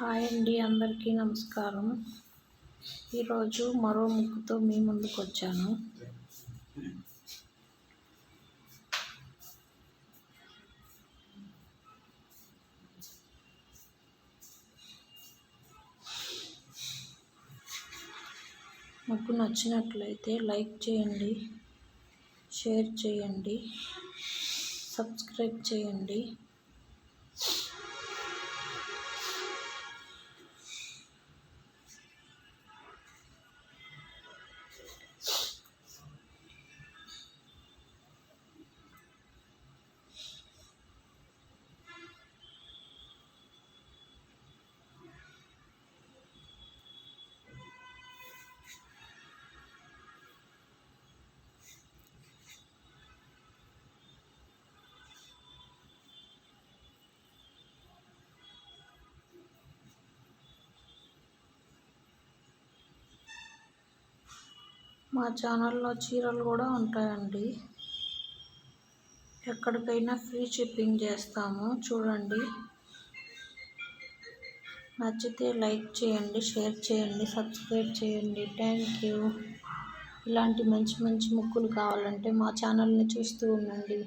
Hi అండి, అందరికీ నమస్కారం. ఈరోజు మరో ముగ్గుతో మీ ముందుకు వచ్చాను. ముగ్గు నచ్చినట్లయితే లైక్ చేయండి, షేర్ చేయండి, సబ్స్క్రైబ్ చేయండి. మా ఛానల్లో చీరలు కూడా ఉంటాయండి. ఎక్కడికైనా ఫ్రీ షిప్పింగ్ చేస్తాము, చూడండి. నచ్చితే లైక్ చేయండి, షేర్ చేయండి, సబ్స్క్రైబ్ చేయండి. Thank you. ఇలాంటి మంచి మంచి ముగ్గులు కావాలంటే మా ఛానల్ని చూస్తూ ఉండండి.